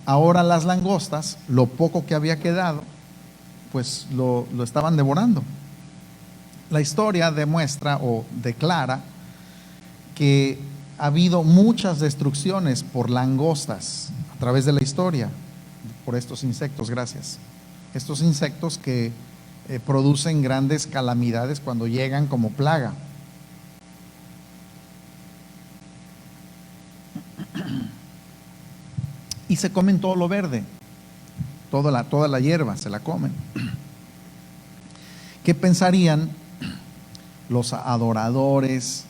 [SPEAKER 1] ahora las langostas, lo poco que había quedado, pues lo estaban devorando. La historia demuestra o declara que ha habido muchas destrucciones por langostas a través de la historia, por estos insectos, gracias. Estos insectos que producen grandes calamidades cuando llegan como plaga. Y se comen todo lo verde, toda la hierba se la comen. ¿Qué pensarían los adoradores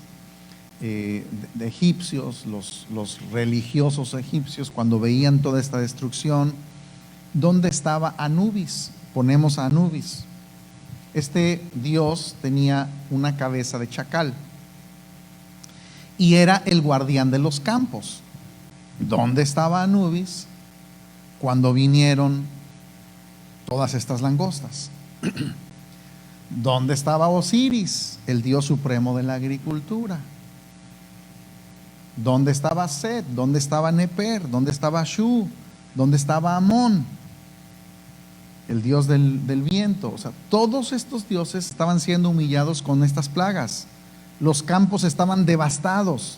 [SPEAKER 1] de egipcios, los religiosos egipcios, cuando veían toda esta destrucción? ¿Dónde estaba Anubis? Ponemos a Anubis. Este dios tenía una cabeza de chacal y era el guardián de los campos. ¿Dónde estaba Anubis cuando vinieron todas estas langostas? ¿Dónde estaba Osiris, el dios supremo de la agricultura? ¿Dónde estaba Set? ¿Dónde estaba Neper? ¿Dónde estaba Shu? ¿Dónde estaba Amón, el dios del viento? O sea, todos estos dioses estaban siendo humillados con estas plagas. Los campos estaban devastados,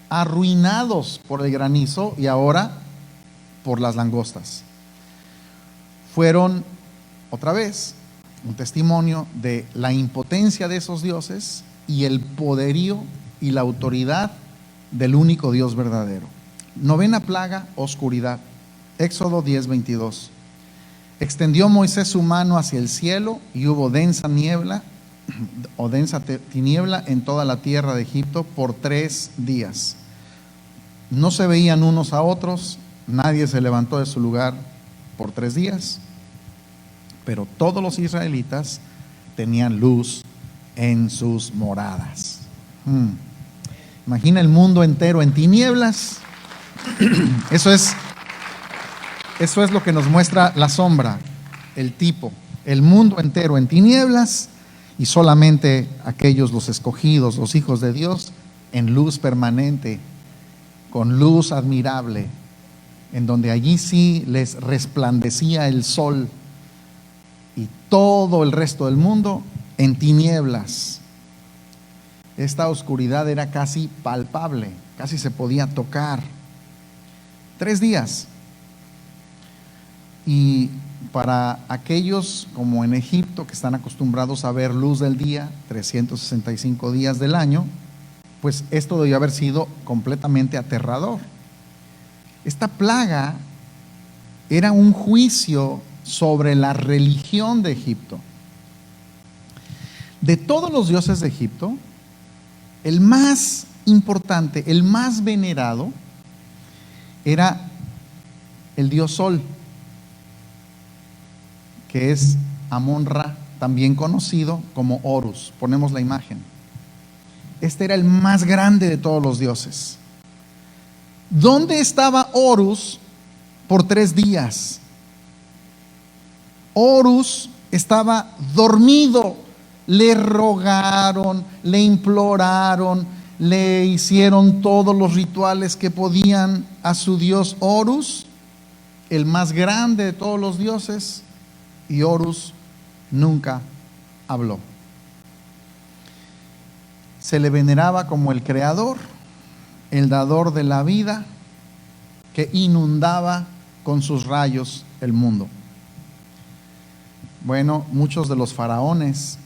[SPEAKER 1] arruinados por el granizo y ahora por las langostas. Fueron otra vez un testimonio de la impotencia de esos dioses y el poderío y la autoridad del único Dios verdadero. Novena plaga, oscuridad. Éxodo 10, 22. Extendió Moisés su mano hacia el cielo y hubo densa niebla o densa tiniebla en toda la tierra de Egipto por 3 días. No se veían unos a otros, nadie se levantó de su lugar por 3 días. Pero todos los israelitas tenían luz en sus moradas. Imagina el mundo entero en tinieblas. Eso es lo que nos muestra la sombra, el tipo. El mundo entero en tinieblas y solamente aquellos, los escogidos, los hijos de Dios, en luz permanente, con luz admirable, en donde allí sí les resplandecía el sol. Y todo el resto del mundo en tinieblas. Esta oscuridad era casi palpable, casi se podía tocar. 3 días. Y para aquellos como en Egipto, que están acostumbrados a ver luz del día 365 días del año, pues esto debió haber sido completamente aterrador. Esta plaga era un juicio sobre la religión de Egipto. De todos los dioses de Egipto, el más importante, el más venerado, era el dios Sol, que es Amon-Ra, también conocido como Horus. Ponemos la imagen. Este era el más grande de todos los dioses. ¿Dónde estaba Horus por 3 días? Horus estaba dormido. Le rogaron, le imploraron, le hicieron todos los rituales que podían a su dios Horus, el más grande de todos los dioses, y Horus nunca habló. Se le veneraba como el creador, el dador de la vida, que inundaba con sus rayos el mundo. Bueno, muchos de los faraones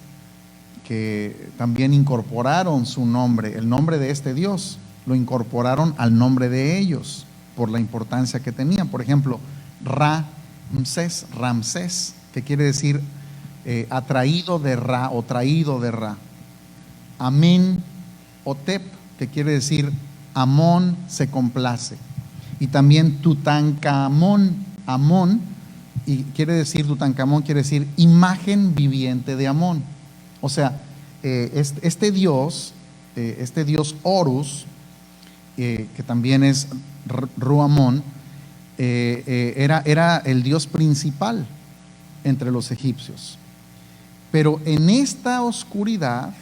[SPEAKER 1] que también incorporaron su nombre, el nombre de este Dios, lo incorporaron al nombre de ellos por la importancia que tenían. Por ejemplo, Ramsés, que quiere decir atraído de Ra o traído de Ra. Amenhotep, que quiere decir Amón se complace. Y también Tutankamón, y Tutankamón quiere decir imagen viviente de Amón. O sea, este dios Horus, que también es Ruamón, era el dios principal entre los egipcios. Pero en esta oscuridad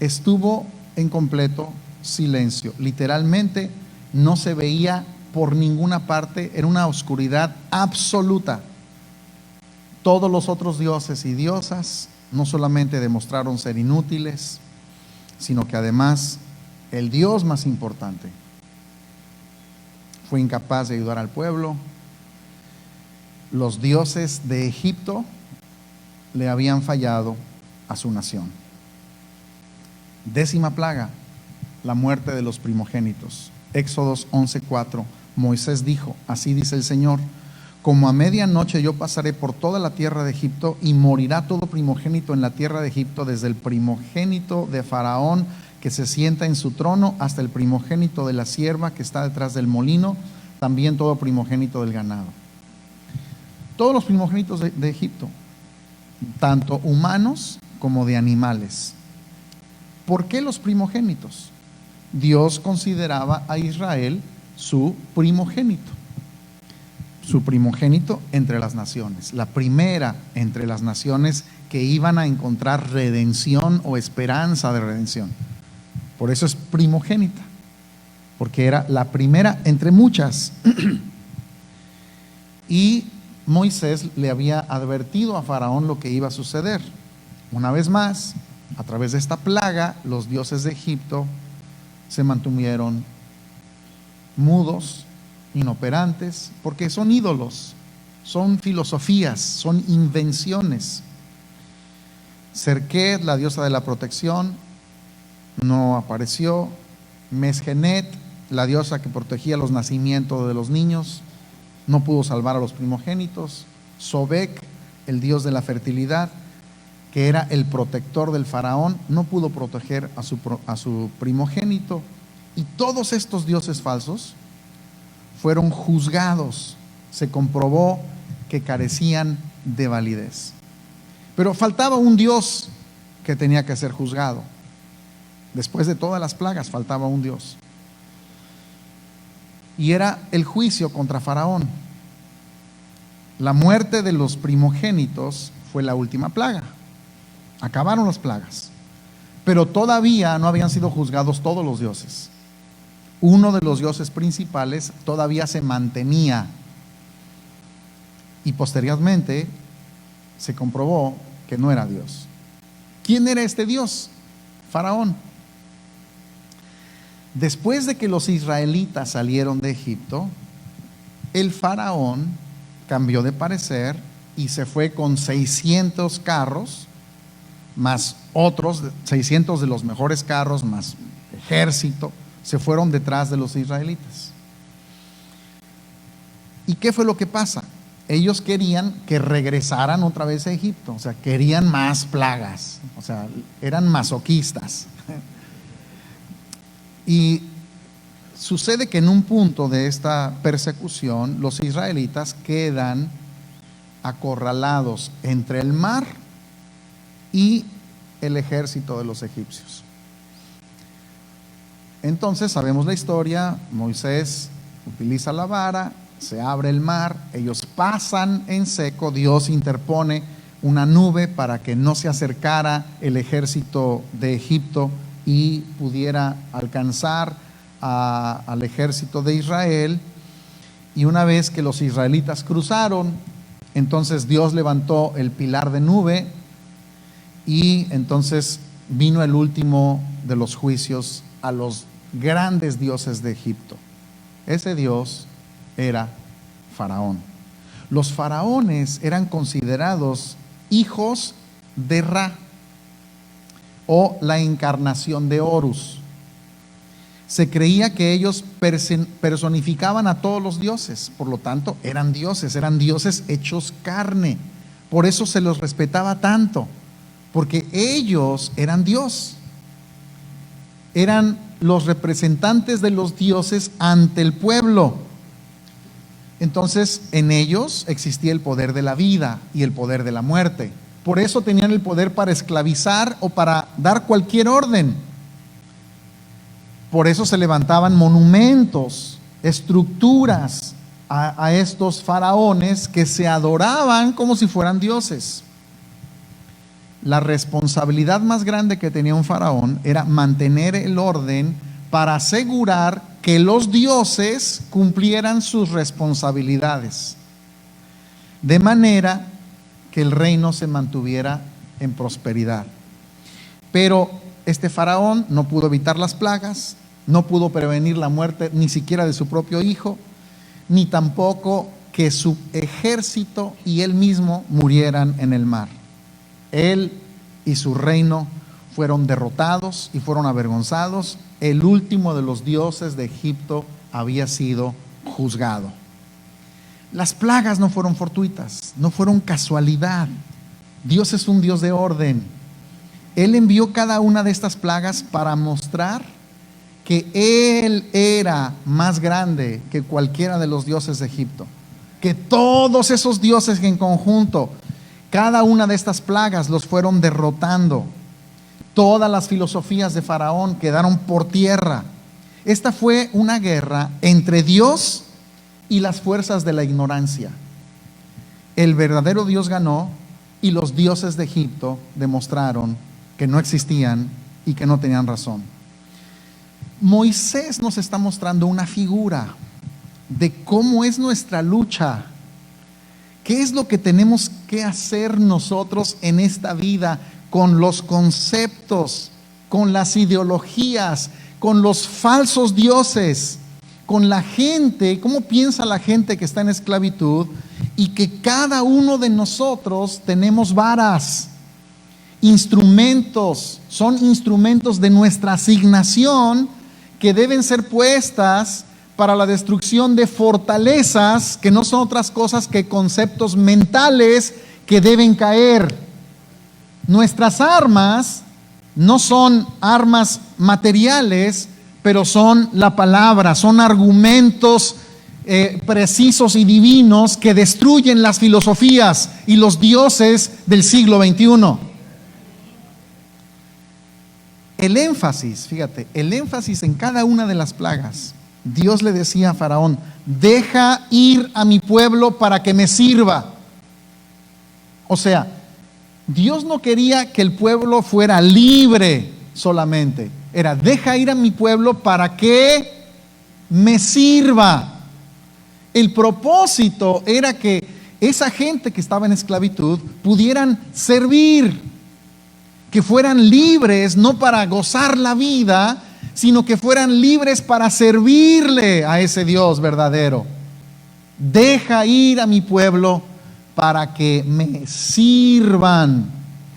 [SPEAKER 1] estuvo en completo silencio. Literalmente no se veía por ninguna parte, era una oscuridad absoluta. Todos los otros dioses y diosas no solamente demostraron ser inútiles, sino que además el Dios más importante fue incapaz de ayudar al pueblo. Los dioses de Egipto le habían fallado a su nación. 10ª plaga, la muerte de los primogénitos. Éxodos 11:4. Moisés dijo: así dice el Señor, como a medianoche yo pasaré por toda la tierra de Egipto, y morirá todo primogénito en la tierra de Egipto, desde el primogénito de Faraón que se sienta en su trono, hasta el primogénito de la sierva que está detrás del molino, también todo primogénito del ganado. Todos los primogénitos de Egipto, tanto humanos como de animales. ¿Por qué los primogénitos? Dios consideraba a Israel su primogénito entre las naciones, la primera entre las naciones que iban a encontrar redención o esperanza de redención. Por eso es primogénita, porque era la primera entre muchas. Y Moisés le había advertido a Faraón lo que iba a suceder. Una vez más, a través de esta plaga, los dioses de Egipto se mantuvieron mudos, inoperantes, porque son ídolos, son filosofías, son invenciones. Serket, la diosa de la protección, no apareció. Mesgenet, la diosa que protegía los nacimientos de los niños, no pudo salvar a los primogénitos. Sobek, el dios de la fertilidad, que era el protector del faraón, no pudo proteger a su primogénito. Y todos estos dioses falsos fueron juzgados. Se comprobó que carecían de validez. Pero faltaba un dios que tenía que ser juzgado. Después de todas las plagas, faltaba un dios. Y era el juicio contra Faraón. La muerte de los primogénitos fue la última plaga. Acabaron las plagas. Pero todavía no habían sido juzgados todos los dioses. Uno de los dioses principales todavía se mantenía. Y posteriormente se comprobó que no era Dios. ¿Quién era este Dios? Faraón. Después de que los israelitas salieron de Egipto, el faraón cambió de parecer y se fue con 600 carros, más otros 600 de los mejores carros, más ejército, se fueron detrás de los israelitas. ¿Y qué fue lo que pasa? Ellos querían que regresaran otra vez a Egipto, o sea, querían más plagas, o sea, eran masoquistas. Y sucede que en un punto de esta persecución, los israelitas quedan acorralados entre el mar y el ejército de los egipcios. Entonces sabemos la historia. Moisés utiliza la vara, se abre el mar, ellos pasan en seco, Dios interpone una nube para que no se acercara el ejército de Egipto y pudiera alcanzar al ejército de Israel. Y una vez que los israelitas cruzaron, entonces Dios levantó el pilar de nube y entonces vino el último de los juicios a los grandes dioses de Egipto. Ese Dios era Faraón. Los faraones eran considerados hijos de Ra, o la encarnación de Horus. Se creía que ellos personificaban a todos los dioses, por lo tanto eran dioses hechos carne. Por eso se los respetaba tanto, porque ellos eran Dios. Eran los representantes de los dioses ante el pueblo. Entonces en ellos existía el poder de la vida y el poder de la muerte. Por eso tenían el poder para esclavizar o para dar cualquier orden. Por eso se levantaban monumentos, estructuras a estos faraones que se adoraban como si fueran dioses. La responsabilidad más grande que tenía un faraón era mantener el orden para asegurar que los dioses cumplieran sus responsabilidades, de manera que el reino se mantuviera en prosperidad. Pero este faraón no pudo evitar las plagas, no pudo prevenir la muerte ni siquiera de su propio hijo, ni tampoco que su ejército y él mismo murieran en el mar. Él y su reino fueron derrotados y fueron avergonzados. El último de los dioses de Egipto había sido juzgado. Las plagas no fueron fortuitas, no fueron casualidad. Dios es un Dios de orden. Él envió cada una de estas plagas para mostrar que Él era más grande que cualquiera de los dioses de Egipto, que todos esos dioses en conjunto, cada una de estas plagas los fueron derrotando. Todas las filosofías de Faraón quedaron por tierra. Esta fue una guerra entre Dios y las fuerzas de la ignorancia. El verdadero Dios ganó y los dioses de Egipto demostraron que no existían y que no tenían razón. Moisés nos está mostrando una figura de cómo es nuestra lucha. ¿Qué es lo que tenemos que hacer nosotros en esta vida con los conceptos, con las ideologías, con los falsos dioses, con la gente? ¿Cómo piensa la gente que está en esclavitud? Y que cada uno de nosotros tenemos varas, instrumentos, son instrumentos de nuestra asignación que deben ser puestas para la destrucción de fortalezas que no son otras cosas que conceptos mentales que deben caer. Nuestras armas no son armas materiales, pero son la palabra, son argumentos precisos y divinos que destruyen las filosofías y los dioses del siglo XXI. El énfasis, fíjate, el énfasis en cada una de las plagas. Dios le decía a Faraón: deja ir a mi pueblo para que me sirva. O sea, Dios no quería que el pueblo fuera libre solamente. Era: deja ir a mi pueblo para que me sirva. El propósito era que esa gente que estaba en esclavitud pudieran servir, que fueran libres no para gozar la vida, sino que fueran libres para servirle a ese Dios verdadero. Deja ir a mi pueblo para que me sirvan.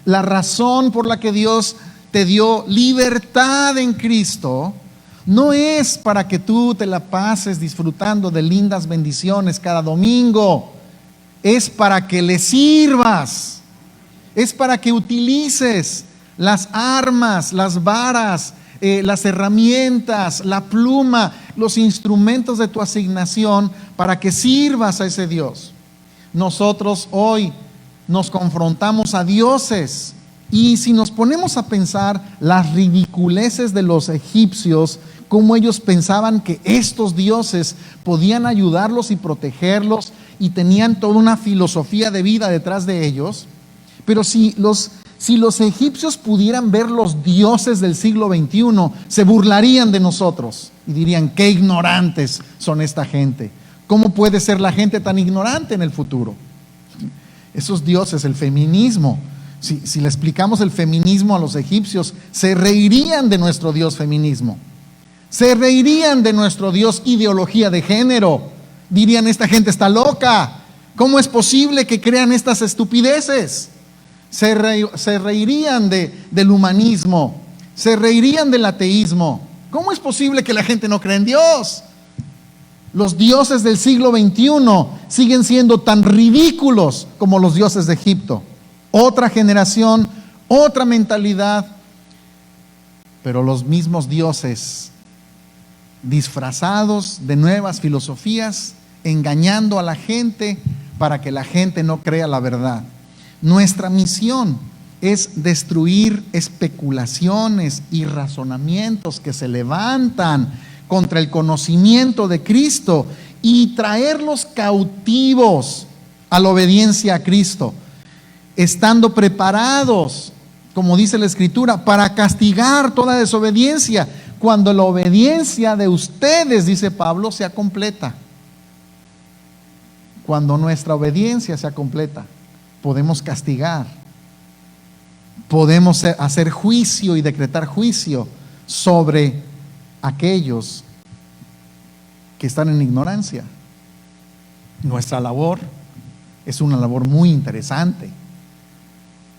[SPEAKER 1] La razón por la que Dios te dio libertad en Cristo no es para que tú te la pases disfrutando de lindas bendiciones cada domingo. Es para que le sirvas. Es para que utilices las armas, las varas, las herramientas, la pluma, los instrumentos de tu asignación para que sirvas a ese Dios. Nosotros hoy nos confrontamos a dioses, y si nos ponemos a pensar las ridiculeces de los egipcios, cómo ellos pensaban que estos dioses podían ayudarlos y protegerlos, y tenían toda una filosofía de vida detrás de ellos. Pero si los egipcios pudieran ver los dioses del siglo XXI, se burlarían de nosotros y dirían: qué ignorantes son esta gente. ¿Cómo puede ser la gente tan ignorante en el futuro? Esos dioses, el feminismo, si le explicamos el feminismo a los egipcios, se reirían de nuestro Dios feminismo. Se reirían de nuestro Dios ideología de género. Dirían: esta gente está loca. ¿Cómo es posible que crean estas estupideces? Se reirían del humanismo. Se reirían del ateísmo. ¿Cómo es posible que la gente no cree en Dios? Los dioses del siglo XXI siguen siendo tan ridículos como los dioses de Egipto. Otra generación, otra mentalidad, pero los mismos dioses disfrazados de nuevas filosofías, engañando a la gente para que la gente no crea la verdad. Nuestra misión es destruir especulaciones y razonamientos que se levantan contra el conocimiento de Cristo y traerlos cautivos a la obediencia a Cristo, estando preparados, como dice la Escritura, para castigar toda desobediencia, cuando la obediencia de ustedes, dice Pablo, sea completa. Cuando nuestra obediencia sea completa, podemos castigar, podemos hacer juicio y decretar juicio sobre aquellos que están en ignorancia. Nuestra labor es una labor muy interesante.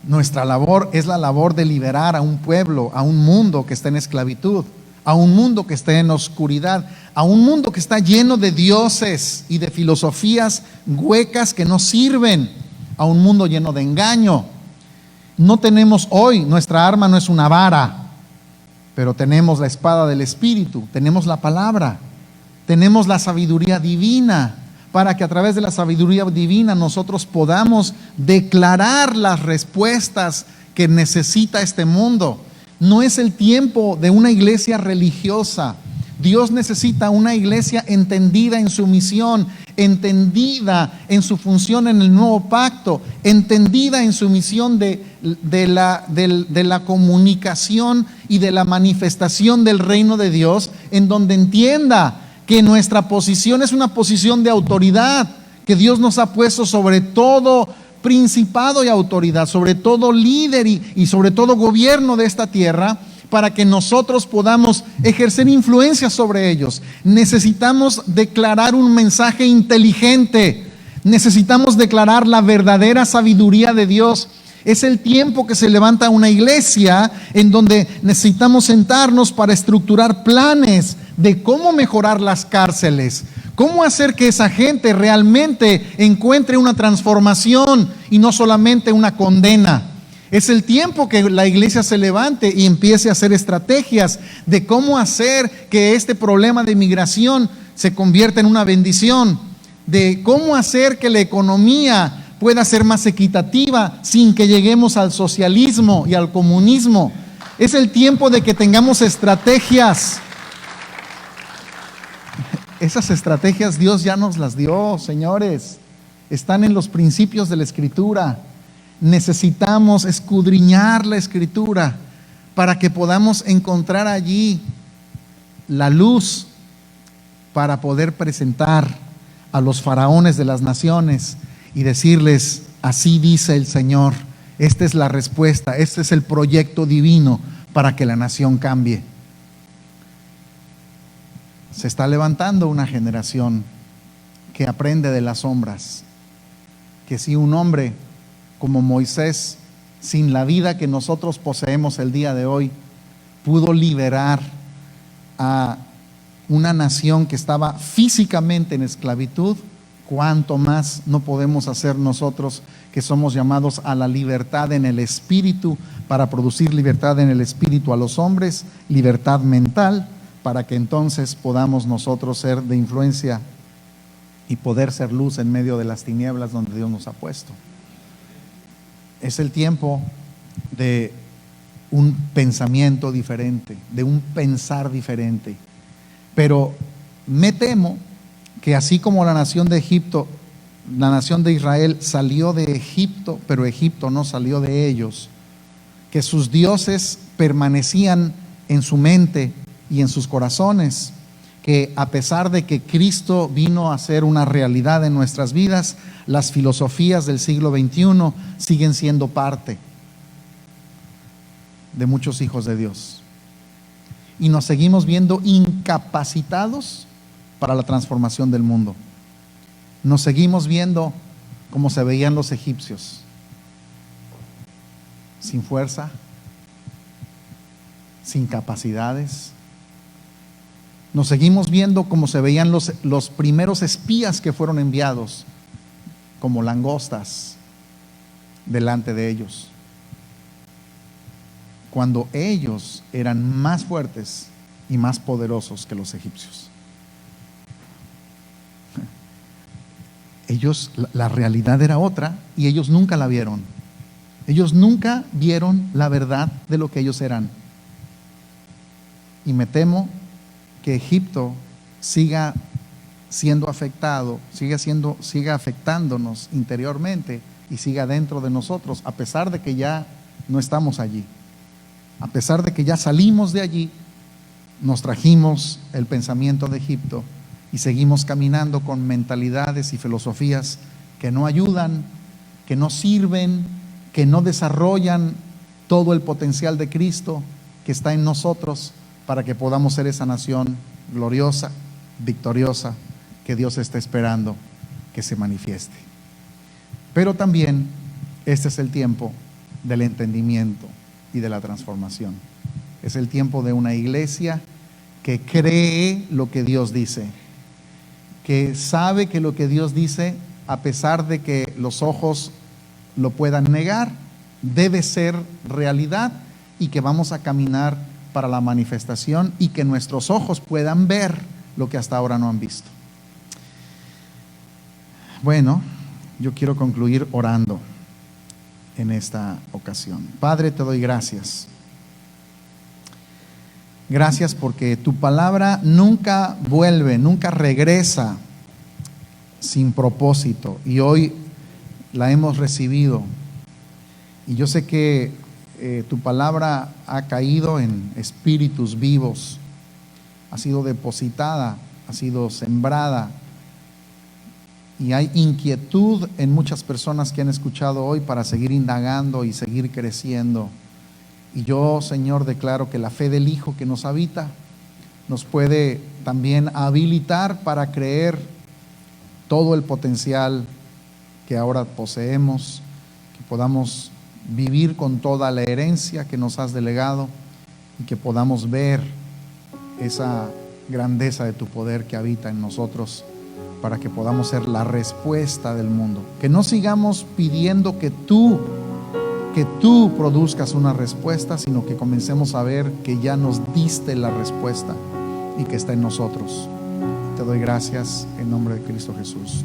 [SPEAKER 1] Nuestra labor es la labor de liberar a un pueblo, a un mundo que está en esclavitud, a un mundo que está en oscuridad, a un mundo que está lleno de dioses y de filosofías huecas que no sirven, a un mundo lleno de engaño. No tenemos hoy, nuestra arma no es una vara, pero tenemos la espada del Espíritu, tenemos la palabra, tenemos la sabiduría divina, para que a través de la sabiduría divina nosotros podamos declarar las respuestas que necesita este mundo. No es el tiempo de una iglesia religiosa. Dios necesita una iglesia entendida en su misión, entendida en su función en el nuevo pacto, entendida en su misión de la comunicación y de la manifestación del reino de Dios, en donde entienda que nuestra posición es una posición de autoridad, que Dios nos ha puesto sobre todo principado y autoridad, sobre todo líder y sobre todo gobierno de esta tierra, para que nosotros podamos ejercer influencia sobre ellos. Necesitamos declarar un mensaje inteligente, necesitamos declarar la verdadera sabiduría de Dios. Es el tiempo que se levanta una iglesia en donde necesitamos sentarnos para estructurar planes de cómo mejorar las cárceles, cómo hacer que esa gente realmente encuentre una transformación y no solamente una condena. Es el tiempo que la iglesia se levante y empiece a hacer estrategias de cómo hacer que este problema de migración se convierta en una bendición, de cómo hacer que la economía pueda ser más equitativa sin que lleguemos al socialismo y al comunismo. Es el tiempo de que tengamos estrategias. Esas estrategias Dios ya nos las dio, señores. Están en los principios de la Escritura. Necesitamos escudriñar la Escritura para que podamos encontrar allí la luz para poder presentar a los faraones de las naciones y decirles: así dice el Señor, esta es la respuesta, este es el proyecto divino para que la nación cambie. Se está levantando una generación que aprende de las sombras, que si un hombre como Moisés, sin la vida que nosotros poseemos el día de hoy, pudo liberar a una nación que estaba físicamente en esclavitud, ¿cuánto más no podemos hacer nosotros que somos llamados a la libertad en el espíritu, para producir libertad en el espíritu a los hombres, libertad mental, para que entonces podamos nosotros ser de influencia y poder ser luz en medio de las tinieblas donde Dios nos ha puesto? Es el tiempo de un pensamiento diferente, de un pensar diferente. Pero me temo que así como la nación de Egipto, la nación de Israel salió de Egipto, pero Egipto no salió de ellos, que sus dioses permanecían en su mente y en sus corazones, que a pesar de que Cristo vino a ser una realidad en nuestras vidas, las filosofías del siglo XXI siguen siendo parte de muchos hijos de Dios. Y nos seguimos viendo incapacitados para la transformación del mundo. Nos seguimos viendo como se veían los egipcios, sin fuerza, sin capacidades. Nos seguimos viendo como se veían los primeros espías que fueron enviados, como langostas delante de ellos, cuando ellos eran más fuertes y más poderosos que los egipcios. Ellos, la realidad era otra y ellos nunca la vieron. Ellos nunca vieron la verdad de lo que ellos eran. Y me temo que Egipto siga siendo afectado, siga afectándonos interiormente y siga dentro de nosotros, a pesar de que ya no estamos allí. A pesar de que ya salimos de allí, nos trajimos el pensamiento de Egipto y seguimos caminando con mentalidades y filosofías que no ayudan, que no sirven, que no desarrollan todo el potencial de Cristo que está en nosotros para que podamos ser esa nación gloriosa, victoriosa, que Dios está esperando que se manifieste. Pero también este es el tiempo del entendimiento y de la transformación. Es el tiempo de una iglesia que cree lo que Dios dice, que sabe que lo que Dios dice, a pesar de que los ojos lo puedan negar, debe ser realidad, y que vamos a caminar para la manifestación y que nuestros ojos puedan ver lo que hasta ahora no han visto. Bueno, yo quiero concluir orando en esta ocasión. Padre, te doy gracias. Gracias porque tu palabra nunca vuelve, nunca regresa sin propósito, y hoy la hemos recibido. Y yo sé que tu palabra ha caído en espíritus vivos, ha sido depositada, ha sido sembrada, y hay inquietud en muchas personas que han escuchado hoy para seguir indagando y seguir creciendo. Y yo, Señor, declaro que la fe del Hijo que nos habita nos puede también habilitar para creer todo el potencial que ahora poseemos, que podamos vivir con toda la herencia que nos has delegado y que podamos ver esa grandeza de tu poder que habita en nosotros, para que podamos ser la respuesta del mundo. Que no sigamos pidiendo que tú produzcas una respuesta, sino que comencemos a ver que ya nos diste la respuesta y que está en nosotros. Te doy gracias en nombre de Cristo Jesús.